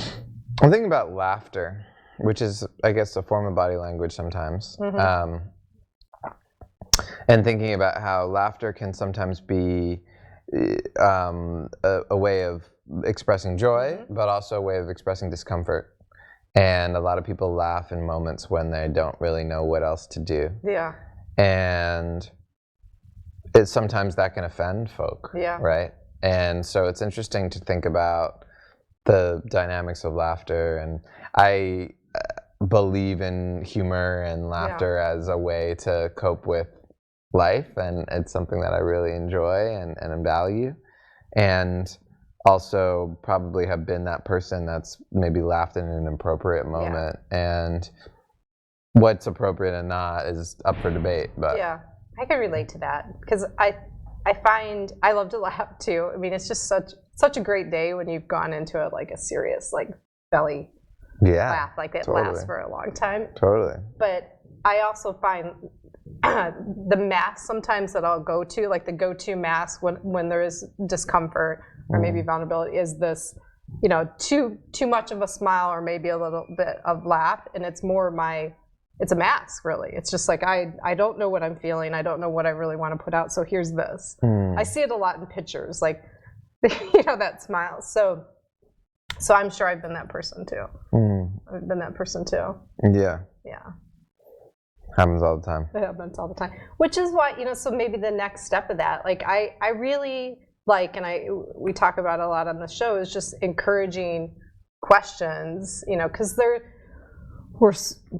I'm thinking about laughter, which is, I guess, a form of body language sometimes. And thinking about how laughter can sometimes be a way of expressing joy, but also a way of expressing discomfort. And a lot of people laugh in moments when they don't really know what else to do. Yeah. And sometimes that can offend folk. Yeah. Right? And so it's interesting to think about the dynamics of laughter. And I believe in humor and laughter as a way to cope with life, and it's something that I really enjoy and value. And also probably have been that person that's maybe laughed in an inappropriate moment. And what's appropriate and not is up for debate. But yeah, I can relate to that because I find I love to laugh too. I mean, it's just such a great day when you've gone into a serious like belly laugh, like it lasts for a long time. Totally. But I also find the mask sometimes that I'll go to, like the go-to mask when there is discomfort or maybe vulnerability, is this, you know, too much of a smile or maybe a little bit of laugh, and it's more it's a mask really. It's just like I don't know what I'm feeling, I don't know what I really want to put out, so here's this. I see it a lot in pictures, like you know, that smile. So I'm sure I've been that person too. I've been that person too. Yeah. Yeah. Happens all the time. It happens all the time. Which is why, you know, so maybe the next step of that, like I really like, and we talk about a lot on the show, is just encouraging questions, you know, because we're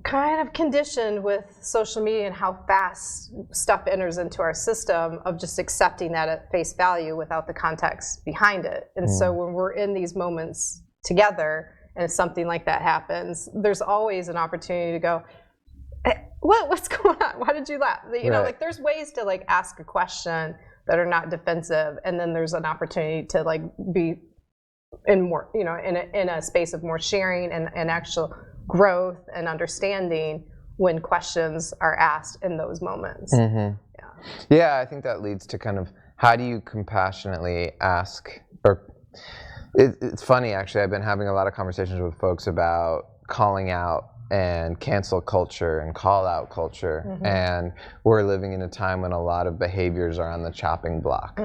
kind of conditioned with social media and how fast stuff enters into our system of just accepting that at face value without the context behind it. And so when we're in these moments together and if something like that happens, there's always an opportunity to go, hey, what's going on? Why did you laugh? You know, like there's ways to like ask a question that are not defensive, and then there's an opportunity to like be in more, you know, in a space of more sharing and actual growth and understanding when questions are asked in those moments. Yeah, I think that leads to kind of how do you compassionately ask, or it's funny actually, I've been having a lot of conversations with folks about calling out and cancel culture and call out culture, and we're living in a time when a lot of behaviors are on the chopping block,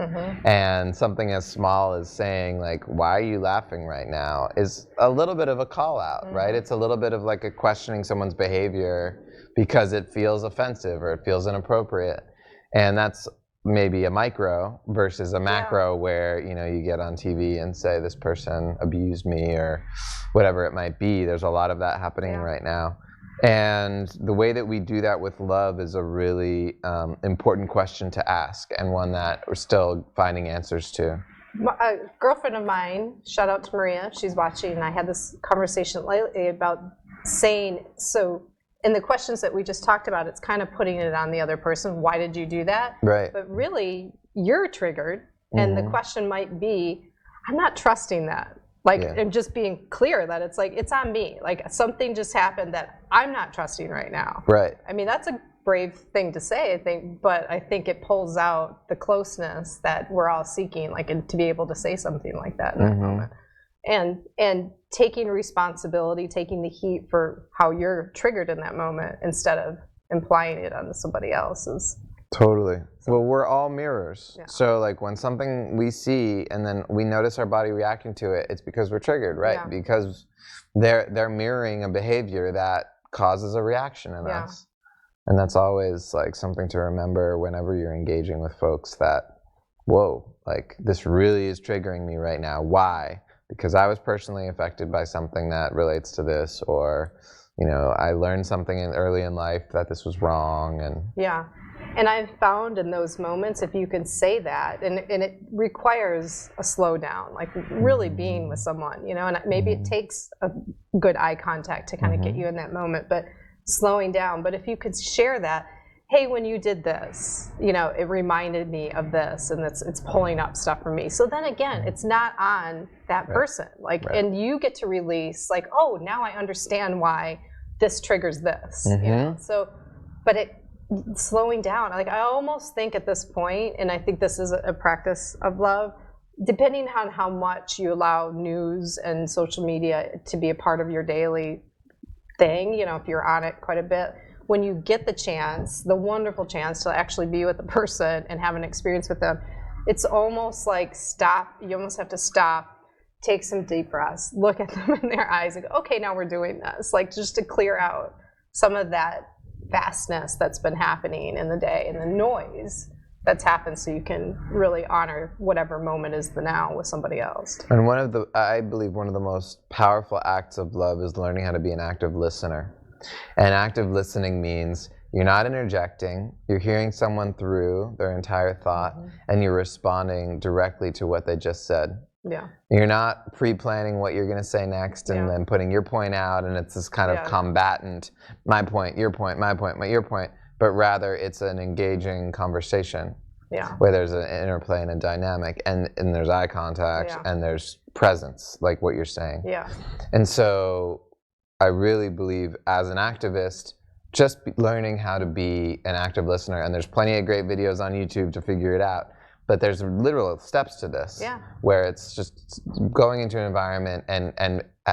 and something as small as saying like, why are you laughing right now, is a little bit of a call out, right? It's a little bit of like a questioning someone's behavior because it feels offensive or it feels inappropriate, and that's maybe a micro versus a macro where, you know, you get on TV and say this person abused me or whatever it might be. There's a lot of that happening right now. And the way that we do that with love is a really important question to ask, and one that we're still finding answers to. A girlfriend of mine, shout out to Maria, she's watching, and I had this conversation lately about saying, so in the questions that we just talked about, it's kind of putting it on the other person. Why did you do that? Right. But really, you're triggered, and the question might be, I'm not trusting that. Like, and just being clear that it's like, it's on me. Like, something just happened that I'm not trusting right now. Right. I mean, that's a brave thing to say, I think, but I think it pulls out the closeness that we're all seeking, like, and to be able to say something like that in that moment. And taking responsibility, taking the heat for how you're triggered in that moment instead of implying it onto somebody else's. Totally. Well, we're all mirrors. So like when something we see and then we notice our body reacting to it, it's because we're triggered, right? Because they're mirroring a behavior that causes a reaction in us. And that's always like something to remember whenever you're engaging with folks, that, whoa, like this really is triggering me right now. Why? Because I was personally affected by something that relates to this, or, you know, I learned something early in life that this was wrong. And and I've found in those moments, if you can say that, and it requires a slowdown, like really being with someone, you know, and maybe it takes a good eye contact to kind of get you in that moment, but slowing down. But if you could share that, hey, when you did this, you know, it reminded me of this, and it's pulling up stuff for me. So then again, it's not on that person, like, and you get to release, like, oh, now I understand why this triggers this, you know? So, but slowing down, like, I almost think at this point, and I think this is a practice of love, depending on how much you allow news and social media to be a part of your daily thing, you know, if you're on it quite a bit, when you get the chance, the wonderful chance to actually be with the person and have an experience with them, it's almost like you almost have to stop, take some deep breaths, look at them in their eyes and go, okay, now we're doing this. Like, just to clear out some of that vastness that's been happening in the day and the noise that's happened, so you can really honor whatever moment is the now with somebody else. And I believe one of the most powerful acts of love is learning how to be an active listener. And active listening means you're not interjecting, you're hearing someone through their entire thought, and you're responding directly to what they just said. You're not pre-planning what you're going to say next and then putting your point out, and it's this kind of combatant, my point, your point, my point, your point, but rather it's an engaging conversation where there's an interplay and a dynamic, and there's eye contact and there's presence, like what you're saying. And so I really believe, as an activist, just learning how to be an active listener, and there's plenty of great videos on YouTube to figure it out, but there's literal steps to this, where it's just going into an environment and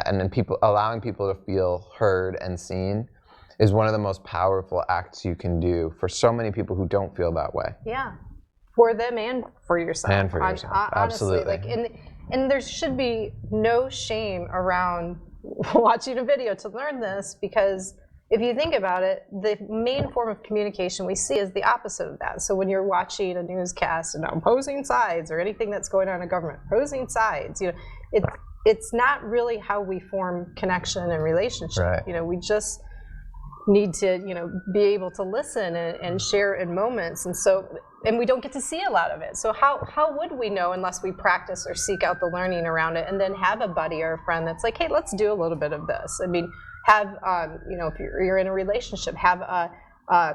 then people, allowing people to feel heard and seen, is one of the most powerful acts you can do for so many people who don't feel that way. For them and for yourself. And for yourself, honestly, absolutely. Like, and there should be no shame around watching a video to learn this, because if you think about it, the main form of communication we see is the opposite of that. So when you're watching a newscast and opposing sides, or anything that's going on in government, opposing sides, you know, it's not really how we form connection and relationship. Right. You know, we just need to, you know, be able to listen and share in moments. And we don't get to see a lot of it. So how would we know unless we practice or seek out the learning around it, and then have a buddy or a friend that's like, hey, let's do a little bit of this. I mean, have, you know, if you're in a relationship, have a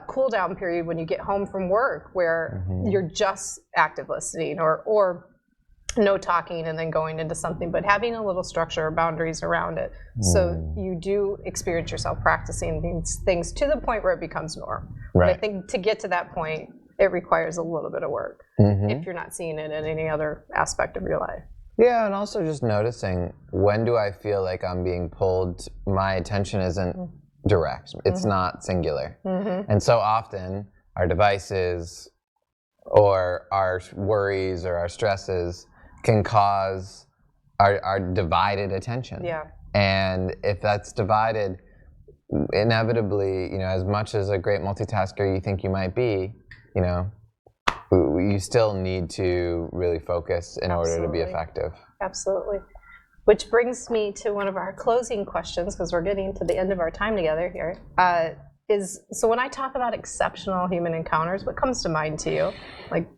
cool down period when you get home from work where you're just active listening or no talking and then going into something, but having a little structure or boundaries around it. So you do experience yourself practicing these things to the point where it becomes norm. Right. But I think to get to that point, it requires a little bit of work if you're not seeing it in any other aspect of your life. Yeah, and also just noticing, when do I feel like I'm being pulled? My attention isn't direct. It's not singular. And so often our devices or our worries or our stresses can cause our divided attention. Yeah. And if that's divided, inevitably, you know, as much as a great multitasker you think you might be, you know, you still need to really focus in order to be effective. Absolutely. Which brings me to one of our closing questions, because we're getting to the end of our time together here. So when I talk about exceptional human encounters, what comes to mind to you? Like,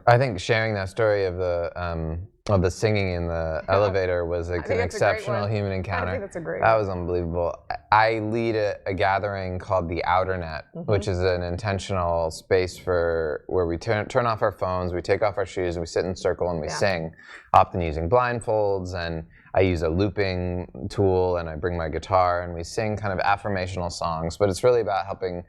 I think sharing that story of the singing in the elevator was an exceptional human encounter. I think that's a great That was unbelievable. I lead a gathering called the Outer Net, which is an intentional space where we turn off our phones, we take off our shoes, and we sit in a circle and we sing, often using blindfolds, and I use a looping tool, and I bring my guitar, and we sing kind of affirmational songs, but it's really about helping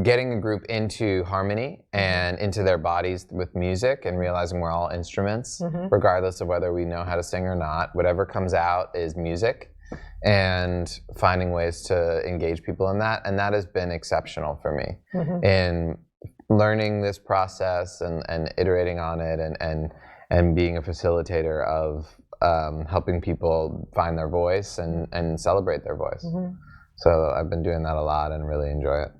getting a group into harmony and into their bodies with music, and realizing we're all instruments, regardless of whether we know how to sing or not. Whatever comes out is music, and finding ways to engage people in that. And that has been exceptional for me in learning this process and iterating on it, and being a facilitator of helping people find their voice and celebrate their voice. So I've been doing that a lot and really enjoy it.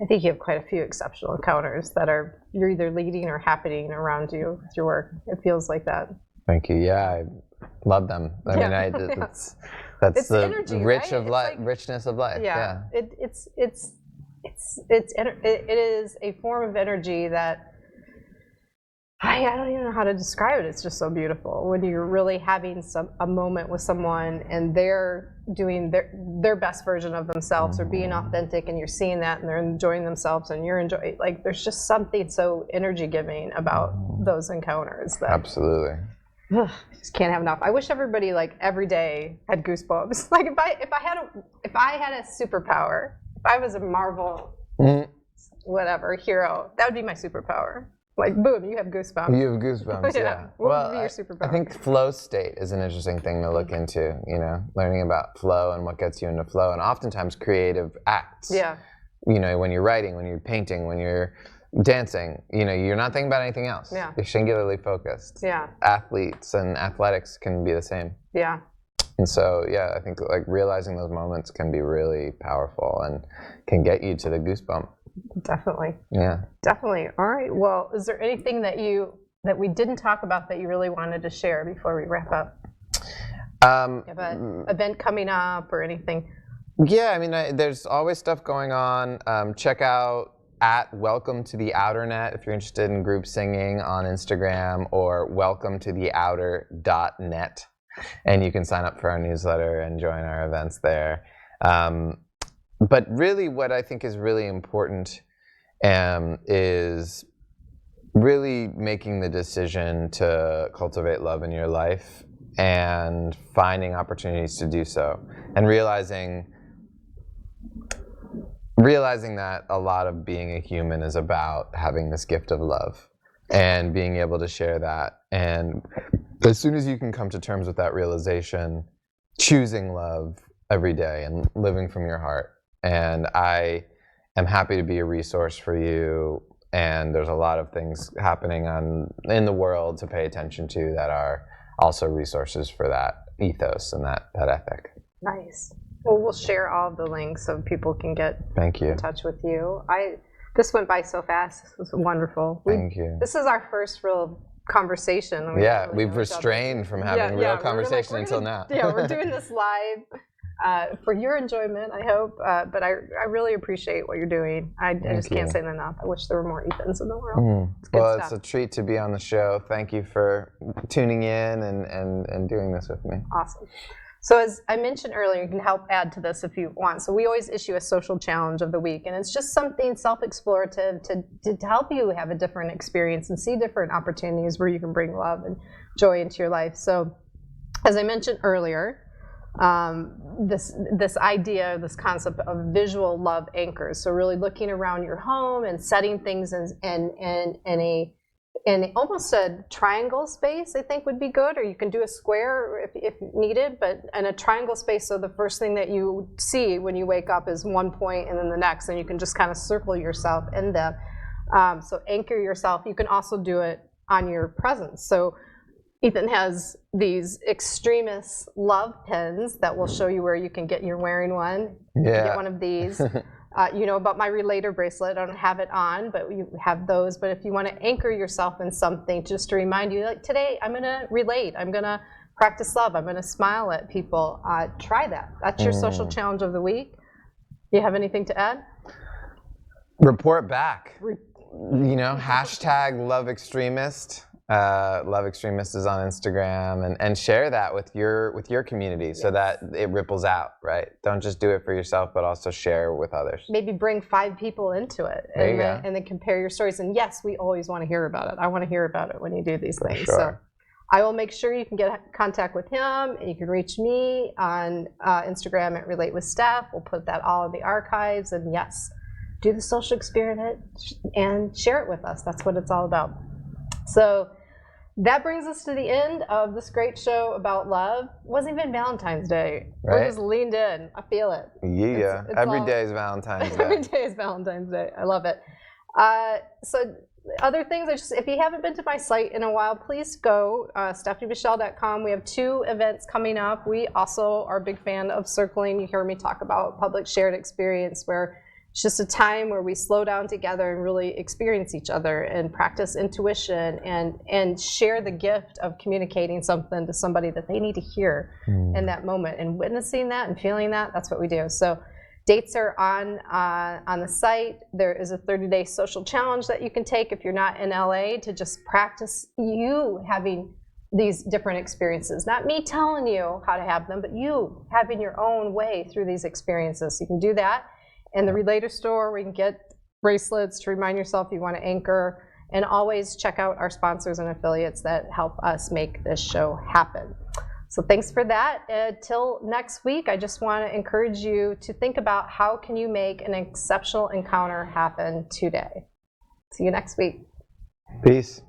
I think you have quite a few exceptional encounters that you're either leading or happening around you with your work. It feels like that. Thank you. Yeah, I love them. I mean, that's it's the energy, richness of life. Yeah. It is a form of energy that I don't even know how to describe it. It's just so beautiful when you're really having a moment with someone and they're doing their best version of themselves or being authentic, and you're seeing that, and they're enjoying themselves and you're enjoying. Like, there's just something so energy giving about those encounters. Absolutely. Just can't have enough. I wish everybody, like, every day had goosebumps. Like, if I had a superpower, if I was a Marvel whatever hero, that would be my superpower. Like, boom, you have goosebumps. You have goosebumps, yeah. What would be your superpower? I think flow state is an interesting thing to look into, you know, learning about flow and what gets you into flow, and oftentimes creative acts. Yeah. You know, when you're writing, when you're painting, when you're dancing, you know, you're not thinking about anything else. Yeah. You're singularly focused. Yeah. Athletes and athletics can be the same. Yeah. And so, yeah, I think, like, realizing those moments can be really powerful and can get you to the goosebump. Definitely. Yeah. Definitely. All right. Well, is there anything that we didn't talk about that you really wanted to share before we wrap up? You have an event coming up or anything? Yeah, I mean, there's always stuff going on. Check out @Welcome to the Outer Net if you're interested in group singing on Instagram, or welcometotheouter.net, and you can sign up for our newsletter and join our events there. But really, what I think is really important is really making the decision to cultivate love in your life and finding opportunities to do so, and realizing that a lot of being a human is about having this gift of love and being able to share that. And as soon as you can come to terms with that realization, choosing love every day and living from your heart. And I am happy to be a resource for you. And there's a lot of things happening in the world to pay attention to that are also resources for that ethos and that ethic. Nice. Well, we'll share all of the links so people can get in touch with you. This went by so fast. This was wonderful. Thank you. This is our first real conversation. We've restrained from having real conversation until now. We're doing this live for your enjoyment, I hope. But I really appreciate what you're doing. I just can't say enough. I wish there were more Ethans in the world. It's a treat to be on the show. Thank you for tuning in and doing this with me. Awesome. So as I mentioned earlier, you can help add to this if you want. So we always issue a social challenge of the week, and it's just something self-explorative to help you have a different experience and see different opportunities where you can bring love and joy into your life. So as I mentioned earlier, this idea, this concept of visual love anchors. So really looking around your home and setting things in almost a triangle space, I think would be good, or you can do a square if needed, but in a triangle space, so the first thing that you see when you wake up is one point and then the next, and you can just kind of circle yourself in them. So anchor yourself. You can also do it on your presence. So Ethan has these extremist love pins that will show you where you can get, you're wearing one, you can get one of these. You know about my Relator bracelet. I don't have it on, but you have those. But if you want to anchor yourself in something, just to remind you, like today, I'm going to relate. I'm going to practice love. I'm going to smile at people. Try that. That's your social challenge of the week. You have anything to add? Report back. Hashtag Love Extremist. Love Extremist is on Instagram, and share that with your community so that it ripples out, right? Don't just do it for yourself, but also share with others. Maybe bring 5 people into it, and then compare your stories. And yes, we always want to hear about it. I want to hear about it when you do these things. Sure. So I will make sure you can get in contact with him. You can reach me on Instagram at Relate with Steph. We'll put that all in the archives. And yes, do the social experiment and share it with us. That's what it's all about. So that brings us to the end of this great show about love. It wasn't even Valentine's Day. Right? We just leaned in. I feel it. Yeah. Every day is Valentine's Day. Every day is Valentine's Day. I love it. So other things, if you haven't been to my site in a while, please go, stephaniemichele.com. We have 2 events coming up. We also are a big fan of circling. You hear me talk about public shared experience, where it's just a time where we slow down together and really experience each other and practice intuition and share the gift of communicating something to somebody that they need to hear in that moment, and witnessing that and feeling that. That's what we do. So dates are on the site. There is a 30-day social challenge that you can take if you're not in LA, to just practice you having these different experiences. Not me telling you how to have them, but you having your own way through these experiences. You can do that. In the Relator store, we can get bracelets to remind yourself you want to anchor, and always check out our sponsors and affiliates that help us make this show happen. So thanks for that. Till next week, I just want to encourage you to think about how can you make an exceptional encounter happen today. See you next week. Peace.